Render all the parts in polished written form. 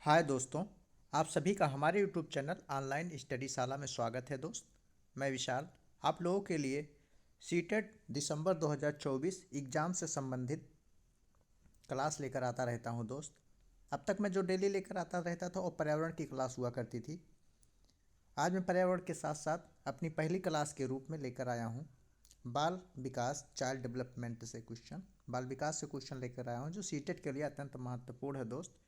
हाय दोस्तों, आप सभी का हमारे यूट्यूब चैनल ऑनलाइन स्टडी शाला में स्वागत है। दोस्त, मैं विशाल आप लोगों के लिए सीटेट दिसंबर 2024 एग्ज़ाम से संबंधित क्लास लेकर आता रहता हूं। दोस्त, अब तक मैं जो डेली लेकर आता रहता था वो पर्यावरण की क्लास हुआ करती थी। आज मैं पर्यावरण के साथ साथ अपनी पहली क्लास के रूप में लेकर आया हूं बाल विकास, चाइल्ड डेवलपमेंट से क्वेश्चन, बाल विकास से क्वेश्चन लेकर आया हूं जो सीटेट के लिए अत्यंत महत्वपूर्ण है। दोस्त,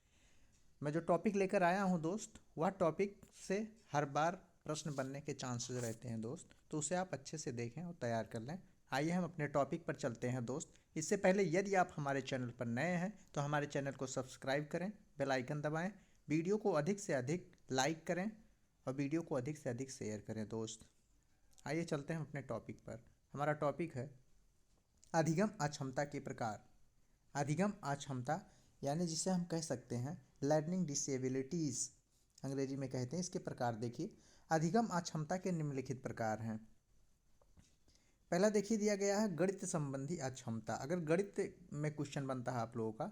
मैं जो टॉपिक लेकर आया हूं दोस्त, वह टॉपिक से हर बार प्रश्न बनने के चांसेस रहते हैं दोस्त, तो उसे आप अच्छे से देखें और तैयार कर लें। आइए हम अपने टॉपिक पर चलते हैं। दोस्त, इससे पहले यदि आप हमारे चैनल पर नए हैं तो हमारे चैनल को सब्सक्राइब करें, बेल आइकन दबाएं, वीडियो को अधिक से अधिक लाइक करें और वीडियो को अधिक से अधिक शेयर करें। दोस्त, आइए चलते हैं अपने टॉपिक पर। हमारा टॉपिक है अधिगम अक्षमता के प्रकार। अधिगम अक्षमता यानी जिसे हम कह सकते हैं लर्निंग डिसेबिलिटीज़, अंग्रेजी में कहते हैं। इसके प्रकार देखिए, अधिगम अक्षमता के निम्नलिखित प्रकार हैं। पहला देखिए दिया गया है गणित संबंधी अक्षमता। अगर गणित में क्वेश्चन बनता है आप लोगों का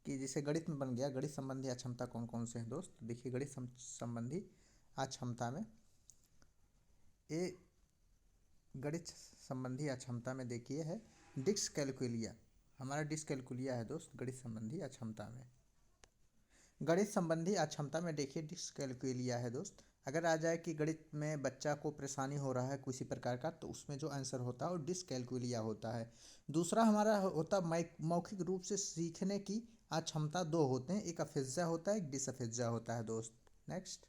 कि जैसे गणित में बन गया गणित संबंधी अक्षमता कौन कौन से हैं दोस्त, देखिए गणित संबंधी अक्षमता में गणित संबंधी अक्षमता में देखिए है डिस्कैलकुलिया। हमारा डिस्कैलकुलिया है दोस्त गणित संबंधी अक्षमता में। गणित संबंधी अक्षमता में देखिए डिस्कैलकुलिया है दोस्त। अगर आ जाए कि गणित में बच्चा को परेशानी हो रहा है किसी प्रकार का, तो उसमें जो आंसर होता है वो डिस्कैलकुलिया होता है। दूसरा हमारा होता मौखिक रूप से सीखने की अक्षमता। दो होते हैं, एक अफेज्जा होता है, एक डिसअफेज्जा होता है दोस्त। नेक्स्ट,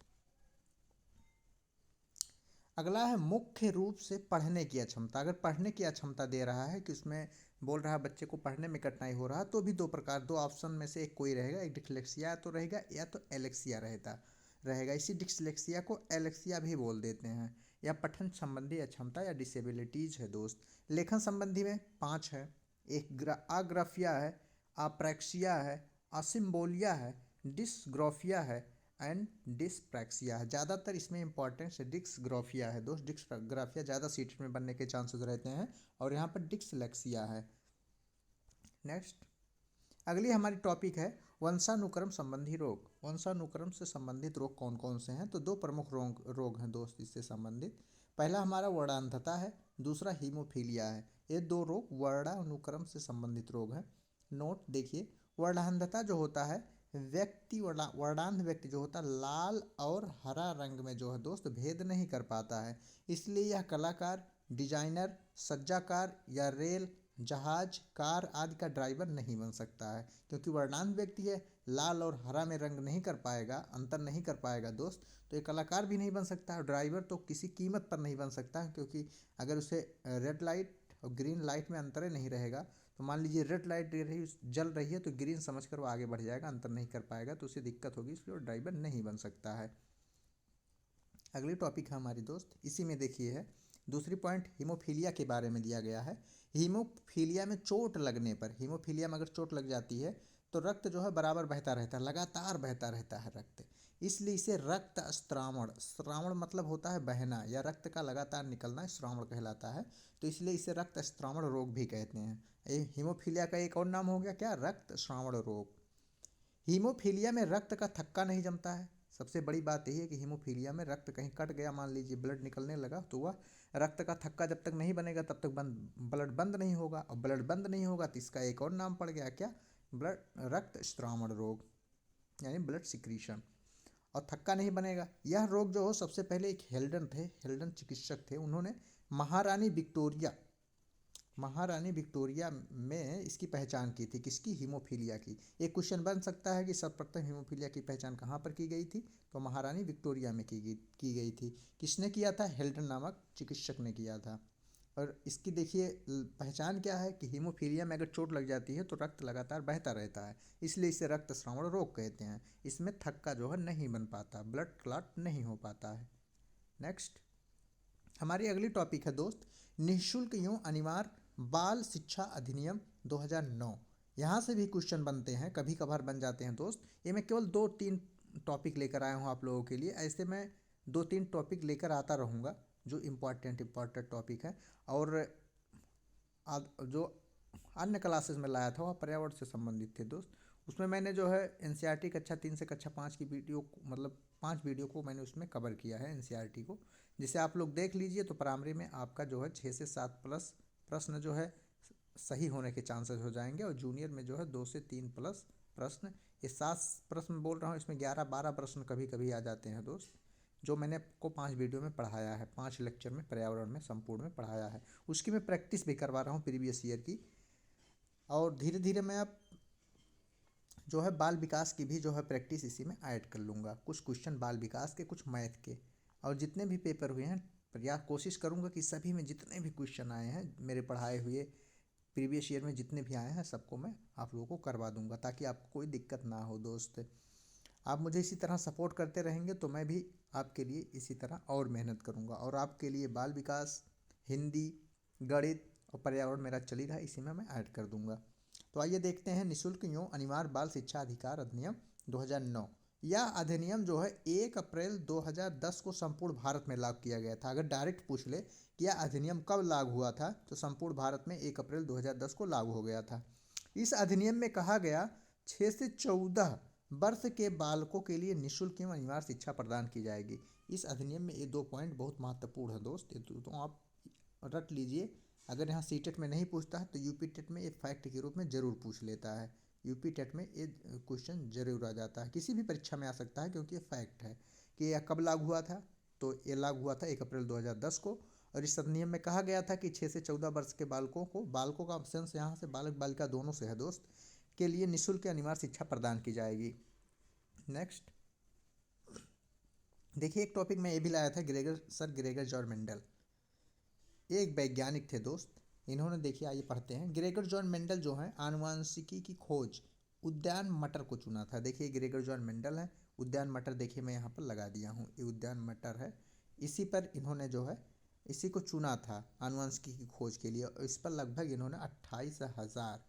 अगला है मुख्य रूप से पढ़ने की अक्षमता। अगर पढ़ने की अक्षमता दे रहा है कि उसमें बोल रहा है बच्चे को पढ़ने में कठिनाई हो रहा है, तो भी दो प्रकार, दो ऑप्शन में से एक कोई रहेगा, एक डिसलेक्सिया तो रहेगा या तो एलेक्सिया रहेगा। इसी डिसलेक्सिया को एलेक्सिया भी बोल देते हैं। या पठन संबंधी अक्षमता या डिसेबिलिटीज है दोस्त। लेखन संबंधी में 5 है। एक आग्राफिया है, अप्रैक्सिया है, असिम्बोलिया है, डिस्ग्राफिया है एंड डिस्प्रैक्सिया है। ज़्यादातर इसमें इंपॉर्टेंस डिस्ग्राफिया है दोस्त। डिस्ग्राफिया ज़्यादा सीट में बनने के चांसेस रहते हैं और यहाँ पर डिसलेक्सिया है। नेक्स्ट, अगली हमारी टॉपिक है वंशानुक्रम संबंधी रोग। वंशानुक्रम से संबंधित रोग कौन कौन से हैं, तो दो प्रमुख रोग हैं दोस्त इससे संबंधित। पहला हमारा वर्णांधता है, दूसरा हीमोफीलिया है। ये दो रोग वर्णानुक्रम से संबंधित रोग हैं। नोट देखिए, वर्णांधता जो होता है वर्णांध व्यक्ति जो होता है लाल और हरा रंग में जो है दोस्त भेद नहीं कर पाता है। इसलिए यह कलाकार, डिजाइनर, सज्जाकार या रेल, जहाज, कार आदि का ड्राइवर नहीं बन सकता है। क्योंकि वर्णांध व्यक्ति है, लाल और हरा में रंग नहीं कर पाएगा, अंतर नहीं कर पाएगा दोस्त, तो ये कलाकार भी नहीं बन सकता है। ड्राइवर तो किसी कीमत पर नहीं बन सकता है, क्योंकि अगर उसे रेड लाइट और ग्रीन लाइट में अंतर नहीं रहेगा, तो मान लीजिए रेड लाइट जल रही है तो ग्रीन समझकर वो आगे बढ़ जाएगा, अंतर नहीं कर पाएगा, तो उसे दिक्कत होगी, इसलिए वो ड्राइवर नहीं बन सकता है। अगली टॉपिक है हमारी दोस्त, इसी में देखिए है दूसरी पॉइंट हीमोफीलिया के बारे में दिया गया है। हीमोफीलिया में चोट लगने पर, हीमोफीलिया में अगर चोट लग जाती है तो रक्त जो है बराबर बहता रहता है, लगातार बहता रहता है रक्त, इसलिए इसे रक्त स्त्रावण, स्त्रावण मतलब होता है बहना या रक्त का लगातार निकलना, श्रावण कहलाता है। तो इसलिए इसे रक्त स्त्रावण रोग भी कहते हैं। ये हीमोफीलिया का एक और नाम हो गया क्या, रक्त श्रावण रोग। हीमोफीलिया में रक्त का थक्का नहीं जमता है। सबसे बड़ी बात यही है कि हीमोफीलिया में रक्त कहीं कट गया, मान लीजिए ब्लड निकलने लगा, तो वह रक्त का थक्का जब तक नहीं बनेगा तब तक ब्लड बंद नहीं होगा, और ब्लड बंद नहीं होगा तो इसका एक और नाम पड़ गया क्या, ब्लड रक्त स्त्रावण रोग, यानी ब्लड सिक्रीशन। और थक्का नहीं बनेगा। यह रोग जो हो, सबसे पहले एक हेल्डन चिकित्सक थे, उन्होंने महारानी विक्टोरिया में इसकी पहचान की थी। किसकी, हीमोफीलिया की। एक क्वेश्चन बन सकता है कि सर्वप्रथम हीमोफीलिया की पहचान कहाँ पर की गई थी, तो महारानी विक्टोरिया में की गई थी। किसने किया था, हेल्डन नामक चिकित्सक ने किया था। और इसकी देखिए पहचान क्या है कि हीमोफीलिया में अगर चोट लग जाती है तो रक्त लगातार बहता रहता है, इसलिए इसे रक्त स्रावण रोग कहते हैं। इसमें थक्का जो है नहीं बन पाता, ब्लड क्लॉट नहीं हो पाता है। नेक्स्ट, हमारी अगली टॉपिक है दोस्त निःशुल्क एवं अनिवार्य बाल शिक्षा अधिनियम 2009। यहाँ से भी क्वेश्चन बनते हैं, कभी कभार बन जाते हैं दोस्त। ये मैं केवल 2-3 टॉपिक लेकर आया हूँ आप लोगों के लिए, ऐसे मैं 2-3 टॉपिक लेकर आता रहूँगा जो इम्पॉर्टेंट टॉपिक है। और जो अन्य क्लासेस में लाया था वह पर्यावरण से संबंधित थे दोस्त, उसमें मैंने जो है एनसीईआरटी कक्षा 3 से कक्षा 5 की वीडियो, मतलब 5 वीडियो को मैंने उसमें कवर किया है एनसीईआरटी को, जिसे आप लोग देख लीजिए। तो प्राइमरी में आपका जो है 6 से 7 प्लस प्रश्न जो है सही होने के चांसेस हो जाएंगे, और जूनियर में जो है 2 से 3 प्लस प्रश्न, ये 7 प्रश्न बोल रहा हूँ, इसमें 11-12 प्रश्न कभी कभी आ जाते हैं दोस्त, जो मैंने आपको 5 वीडियो में पढ़ाया है, 5 लेक्चर में पर्यावरण में संपूर्ण में पढ़ाया है। उसकी मैं प्रैक्टिस भी करवा रहा हूँ प्रीवियस ईयर की, और धीरे धीरे मैं अब जो है बाल विकास की भी जो है प्रैक्टिस इसी में ऐड कर लूँगा। कुछ क्वेश्चन बाल विकास के, कुछ मैथ के, और जितने भी पेपर हुए हैं प्रयास कोशिश करूँगा कि सभी में जितने भी क्वेश्चन आए हैं मेरे पढ़ाए हुए प्रीवियस ईयर में जितने भी आए हैं सबको मैं आप लोगों को करवा दूंगा, ताकि आपको कोई दिक्कत ना हो दोस्त। आप मुझे इसी तरह सपोर्ट करते रहेंगे तो मैं भी आपके लिए इसी तरह और मेहनत करूंगा, और आपके लिए बाल विकास, हिंदी, गणित और पर्यावरण मेरा चल ही रहा है, इसी में मैं ऐड कर दूंगा। तो आइए देखते हैं निःशुल्क एवं अनिवार्य बाल शिक्षा अधिकार अधिनियम 2009। यह अधिनियम जो है 1 अप्रैल 2010 को संपूर्ण भारत में लागू किया गया था। अगर डायरेक्ट पूछ ले कि यह अधिनियम कब लागू हुआ था, तो संपूर्ण भारत में 1 अप्रैल 2010 को लागू हो गया था। इस अधिनियम में कहा गया 6 से 14 वर्ष के बालकों के लिए निःशुल्क एवं अनिवार्य शिक्षा प्रदान की जाएगी। इस अधिनियम में ये 2 पॉइंट बहुत महत्वपूर्ण है दोस्त, ये तो आप रट लीजिए। अगर यहाँ सी टेट में नहीं पूछता है तो यूपी टेट में ये फैक्ट के रूप में ज़रूर पूछ लेता है। यूपी टेट में ये क्वेश्चन जरूर आ जाता है, किसी भी परीक्षा में आ सकता है, क्योंकि ये फैक्ट है कि यह कब लागू हुआ था। तो ये लागू हुआ था 1 अप्रैल 2010 को, और इस अधिनियम में कहा गया था कि 6 से 14 वर्ष के बालकों का सेंस यहाँ से बालक बालिका दोनों से है दोस्त, के लिए निःशुल्क अनिवार्य शिक्षा प्रदान की जाएगी। नेक्स्ट देखिए, एक टॉपिक मैं ये भी लाया था, ग्रेगर जॉर्ज मेंडल। ये एक वैज्ञानिक थे दोस्त। इन्होंने, देखिए आइए पढ़ते हैं। ग्रेगर जॉन मेंडल जो है आनुवांशिकी की खोज उद्यान मटर को चुना था। देखिए ग्रेगर जॉन मेंडल है, उद्यान मटर देखिए मैं यहाँ पर लगा दिया हूँ, ये उद्यान मटर है। इसी पर इन्होंने जो है इसी को चुना था आनुवांशिकी की खोज के लिए, और इस पर लगभग इन्होंने 28,000,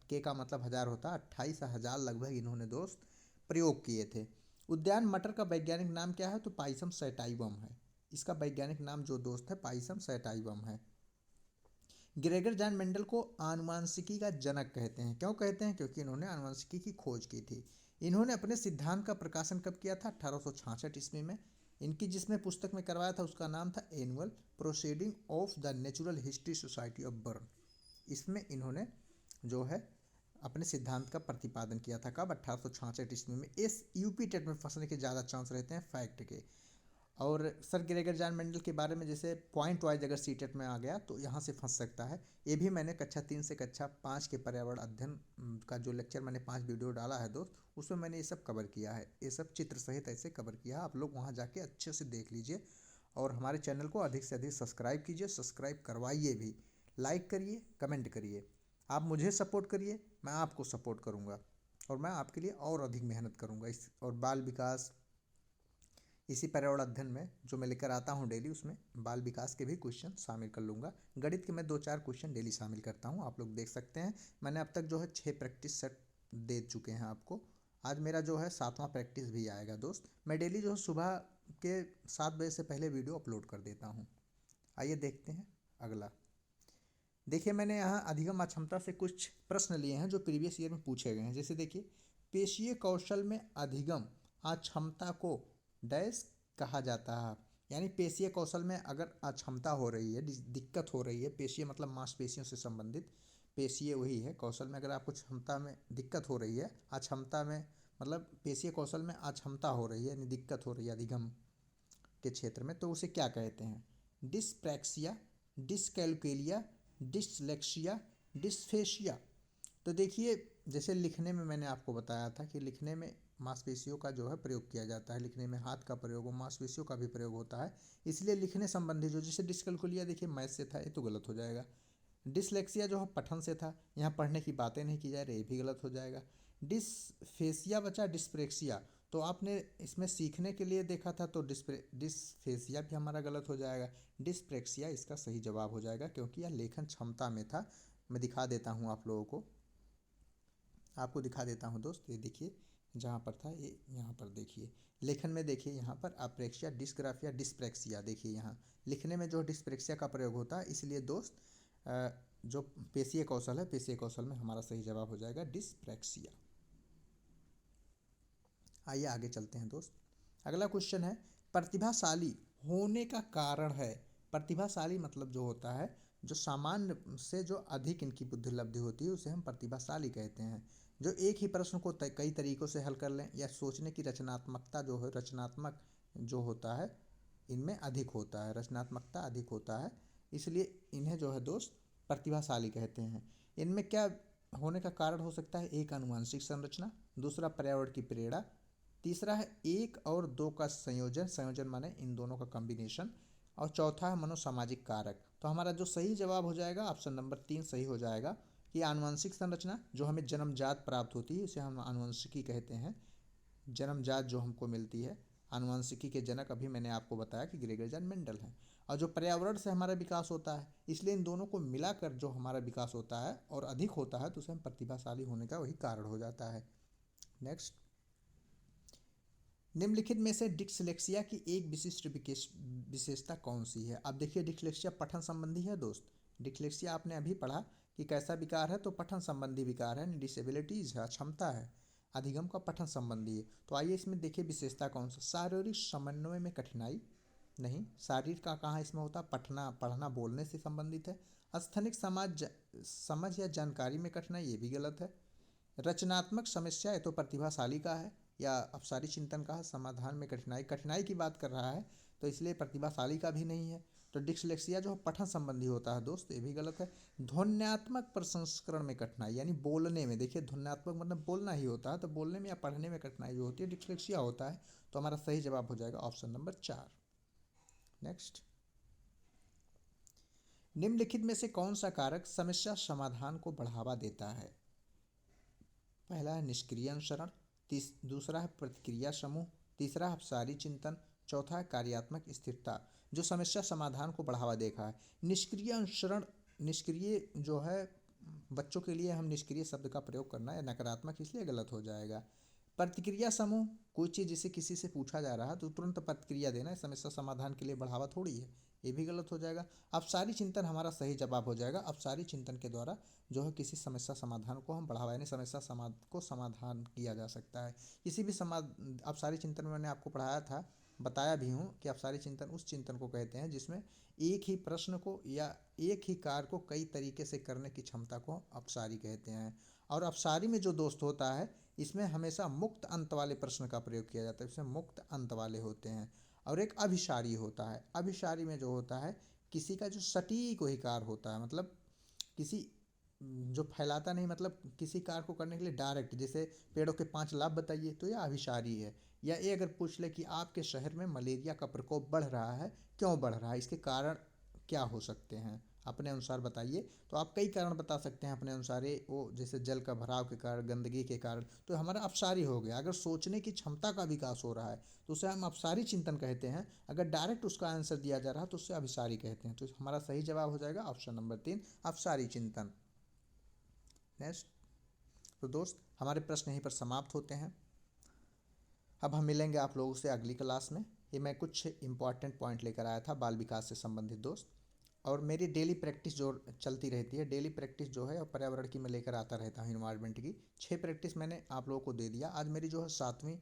के का मतलब 1000 होता है, 28,000 लगभग इन्होंने दोस्त प्रयोग किए थे। उद्यान मटर का वैज्ञानिक नाम क्या है, तो पाइसम सैटाइवम है। इसका वैज्ञानिक नाम जो दोस्त है पाइसम सैटाइवम है। ग्रेगर जॉन मेंडल को आनुवांशिकी का जनक कहते हैं। क्यों कहते हैं, क्योंकि इन्होंने आनुवांशिकी की खोज की थी। इन्होंने अपने सिद्धांत का प्रकाशन कब किया था, 1866 ईस्वी में। इनकी जिसमें पुस्तक में करवाया था उसका नाम था annual proceeding of the natural history society of burn. इसमें इन्होंने जो है अपने सिद्धांत का प्रतिपादन किया था। कब, 1866 ईस्वी में। इस यूपी टेट में फंसने के ज़्यादा चांस रहते हैं फैक्ट के। और सर ग्रेगर जॉन मेंडल के बारे में जैसे पॉइंट वाइज अगर सीटेट में आ गया तो यहाँ से फंस सकता है। ये भी मैंने कक्षा 3 से कक्षा 5 के पर्यावरण अध्ययन का जो लेक्चर मैंने 5 वीडियो डाला है दोस्त, उसमें मैंने ये सब कवर किया है, ये सब चित्र सहित ऐसे कवर किया है। आप लोग वहाँ जाके अच्छे से देख लीजिए, और हमारे चैनल को अधिक से अधिक सब्सक्राइब कीजिए, सब्सक्राइब करवाइए भी, लाइक करिए, कमेंट करिए। आप मुझे सपोर्ट करिए, मैं आपको सपोर्ट करूँगा, और मैं आपके लिए और अधिक मेहनत करूँगा। इस और बाल विकास, इसी पर्यावरण अध्ययन में जो मैं लेकर आता हूँ डेली, उसमें बाल विकास के भी क्वेश्चन शामिल कर लूँगा। गणित के मैं 2-4 क्वेश्चन डेली शामिल करता हूँ, आप लोग देख सकते हैं। मैंने अब तक जो है 6 प्रैक्टिस सेट दे चुके हैं आपको। आज मेरा जो है 7वां प्रैक्टिस भी आएगा दोस्त। मैं डेली जो है सुबह के 7 बजे से पहले वीडियो अपलोड कर देता हूँ। आइए देखते हैं अगला। देखिए मैंने यहाँ अधिगम अक्षमता से कुछ प्रश्न लिए हैं जो प्रीवियस ईयर में पूछे गए हैं। जैसे देखिए, पेशीय कौशल में अधिगम अक्षमता को डैश कहा जाता है। यानी पेशीय कौशल में अगर अक्षमता हो रही है, दिक्कत हो रही है, पेशीय मतलब मांसपेशियों से संबंधित, पेशीय वही है, कौशल में अगर आपको क्षमता में दिक्कत हो रही है, अक्षमता में मतलब पेशीय कौशल में अक्षमता हो रही है यानी दिक्कत हो रही है अधिगम के क्षेत्र में, तो उसे क्या कहते हैं? Dyspraxia, dyscalculia, dyslexia, dysphasia. तो देखिए, जैसे लिखने में मैंने आपको बताया था कि लिखने में मांसपेशियों का जो है प्रयोग किया जाता है, लिखने में हाथ का प्रयोग हो, मांसपेशियों का भी प्रयोग होता है, इसलिए लिखने संबंधी जो, जैसे डिस्कैलकुलिया देखिए मैथ से था, ये तो गलत हो जाएगा। डिसलेक्सिया जो है पठन से था, यहाँ पढ़ने की बातें नहीं की जा रही, ये भी गलत हो जाएगा। डिसफेसिया बचा डिस्प्रेक्सिया, तो आपने इसमें सीखने के लिए देखा था, तो डिसफेसिया भी हमारा गलत हो जाएगा। डिस्प्रेक्सिया इसका सही जवाब हो जाएगा, क्योंकि यह लेखन क्षमता में था। मैं दिखा देता हूँ आप लोगों को, आपको दिखा देता हूँ दोस्त, ये देखिए जहाँ पर था, ये यहाँ पर देखिए लेखन में, देखिए यहाँ पर अप्रेक्सिया, डिस्ग्राफिया, डिस्प्रेक्सिया, देखिए यहाँ लिखने में जो डिस्प्रेक्सिया का प्रयोग होता है, इसलिए दोस्त जो पेशीय कौशल है, पेशीय कौशल में हमारा सही जवाब हो जाएगा डिस्प्रेक्सिया। आइए आगे चलते हैं दोस्त। अगला क्वेश्चन है, प्रतिभाशाली होने का कारण है। प्रतिभाशाली मतलब जो होता है, जो सामान्य से जो अधिक इनकी बुद्धि लब्धि होती है उसे हम प्रतिभाशाली कहते हैं। जो एक ही प्रश्न को कई तरीकों से हल कर लें, या सोचने की रचनात्मकता जो है, रचनात्मक जो होता है इनमें अधिक होता है, रचनात्मकता अधिक होता है, इसलिए इन्हें जो है दोस्त प्रतिभाशाली कहते हैं। इनमें क्या होने का कारण हो सकता है? एक, आनुवंशिक संरचना। दूसरा, पर्यावरण की प्रेरणा। तीसरा है एक और दो का संयोजन, संयोजन माने इन दोनों का कॉम्बिनेशन। और चौथा है मनोसामाजिक कारक। तो हमारा जो सही जवाब हो जाएगा ऑप्शन नंबर 3 सही हो जाएगा कि आनुवंशिक संरचना जो हमें जन्मजात प्राप्त होती है, इसे हम आनुवंशिकी कहते हैं। जन्मजात जो हमको मिलती है, आनुवंशिकी के जनक अभी मैंने आपको बताया कि ग्रेगर जॉन मेंडल हैं। और जो पर्यावरण से हमारा विकास होता है, इसलिए इन दोनों को मिलाकर जो हमारा विकास होता है और अधिक होता है, तो उसे हम प्रतिभाशाली होने का वही कारण हो जाता है। नेक्स्ट, निम्नलिखित में से डिस्लेक्सिया की एक विशिष्ट विशेषता कौन सी है? अब देखिए, डिस्लेक्सिया पठन संबंधी है दोस्त। डिस्लेक्सिया आपने अभी पढ़ा कि कैसा विकार है, तो पठन संबंधी विकार है, डिसेबिलिटीज है, क्षमता है, अधिगम का पठन संबंधी है। तो आइए इसमें देखिए विशेषता कौन सा। शारीरिक समन्वय में कठिनाई नहीं, शारीर का कहाँ इसमें होता, पढ़ना पढ़ना बोलने से संबंधित है। स्थनिक समझ या जानकारी में कठिनाई, ये भी गलत है। रचनात्मक समस्या, ये तो प्रतिभाशाली का है या अपसारी चिंतन का है। समाधान में कठिनाई, कठिनाई की बात कर रहा है, तो इसलिए प्रतिभाशाली का भी नहीं है। तो डिस्लेक्सिया जो पठन संबंधी होता है दोस्त, ये भी गलत है। ध्वन्यात्मक प्रसंस्करण में कठिनाई, यानी बोलने में, देखिए ध्वन्यात्मक मतलब बोलना ही होता है, तो बोलने में या पढ़ने में कठिनाई जो होती है डिस्लेक्सिया होता है। तो हमारा सही जवाब हो जाएगा ऑप्शन नंबर 4। नेक्स्ट, निम्नलिखित में से कौन सा कारक समस्या समाधान को बढ़ावा देता है? पहला है निष्क्रिय अनुसरण, दूसरा है प्रतिक्रिया समूह, तीसरा है अपसारी चिंतन, चौथा है कार्यात्मक स्थिरता। जो समस्या समाधान को बढ़ावा देखा है, निष्क्रिय अनुसरण, निष्क्रिय जो है बच्चों के लिए हम निष्क्रिय शब्द का प्रयोग करना है नकारात्मक, इसलिए गलत हो जाएगा। प्रतिक्रिया समूह, कोई चीज़ जिसे किसी से पूछा जा रहा है तो तुरंत प्रतिक्रिया देना है, समस्या समाधान के लिए बढ़ावा थोड़ी है, ये भी गलत हो जाएगा। अपसारी चिंतन हमारा सही जवाब हो जाएगा। अपसारी चिंतन के द्वारा जो है किसी समस्या समाधान को हम बढ़ावा, यानी समस्या को समाधान किया जा सकता है। किसी भी अपसारी चिंतन में मैंने आपको पढ़ाया था, बताया भी हूँ कि अपसारी चिंतन उस चिंतन को कहते हैं जिसमें एक ही प्रश्न को या एक ही कार्य को कई तरीके से करने की क्षमता को अपसारी कहते हैं। और अपसारी में जो दोस्त होता है, इसमें हमेशा मुक्त अंत वाले प्रश्न का प्रयोग किया जाता है, इसमें मुक्त अंत वाले होते हैं। और एक अभिसारी होता है, अभिसारी में जो होता है किसी का जो सटीक वही कार्य होता है, मतलब किसी जो फैलाता नहीं, मतलब किसी कार्य को करने के लिए डायरेक्ट, जैसे पेड़ों के 5 लाभ बताइए, तो यह अभिसारी है। या ये अगर पूछ ले कि आपके शहर में मलेरिया का प्रकोप बढ़ रहा है, क्यों बढ़ रहा है, इसके कारण क्या हो सकते हैं, अपने अनुसार बताइए। तो आप कई कारण बता सकते हैं अपने अनुसार, वो जैसे जल का भराव के कारण, गंदगी के कारण, तो हमारा अपसारी हो गया। अगर सोचने की क्षमता का विकास हो रहा है तो उसे हम अपसारी चिंतन कहते हैं। अगर डायरेक्ट उसका आंसर दिया जा रहा है तो उससे अभिसारी कहते हैं। तो हमारा सही जवाब हो जाएगा ऑप्शन नंबर 3, अपसारी चिंतन। नेक्स्ट, तो दोस्त हमारे प्रश्न यहीं पर समाप्त होते हैं। अब हम मिलेंगे आप लोगों से अगली क्लास में। ये मैं कुछ इंपॉर्टेंट पॉइंट लेकर आया था बाल विकास से संबंधित दोस्त। और मेरी डेली प्रैक्टिस जो चलती रहती है, डेली प्रैक्टिस जो है और पर्यावरण की मैं लेकर आता रहता हूँ, इन्वायरमेंट की 6 प्रैक्टिस मैंने आप लोगों को दे दिया। आज मेरी जो है 7वीं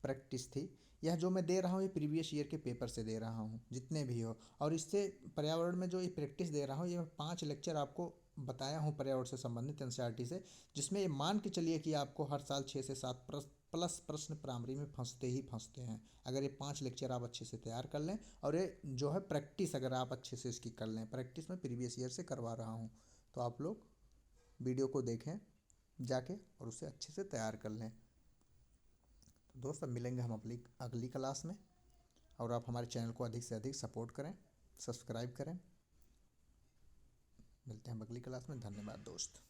प्रैक्टिस थी। यह जो मैं दे रहा हूँ ये प्रीवियस ईयर के पेपर से दे रहा हूँ, जितने भी हो। और इससे पर्यावरण में जो ये प्रैक्टिस दे रहा हूँ, ये मैं 5 लेक्चर आपको बताया हूँ पर्यावरण से संबंधित एनसीईआरटी से, जिसमें ये मान के चलिए कि आपको हर साल 6 से 7 प्लस प्रश्न प्राइमरी में फंसते ही फंसते हैं। अगर ये 5 लेक्चर आप अच्छे से तैयार कर लें, और ये जो है प्रैक्टिस अगर आप अच्छे से इसकी कर लें, प्रैक्टिस में प्रीवियस ईयर से करवा रहा हूँ, तो आप लोग वीडियो को देखें जाके और उसे अच्छे से तैयार कर लें। तो दोस्त अब मिलेंगे हम अपनी अगली क्लास में, और आप हमारे चैनल को अधिक से अधिक सपोर्ट करें, सब्सक्राइब करें। मिलते हैं अगली क्लास में। धन्यवाद दोस्त।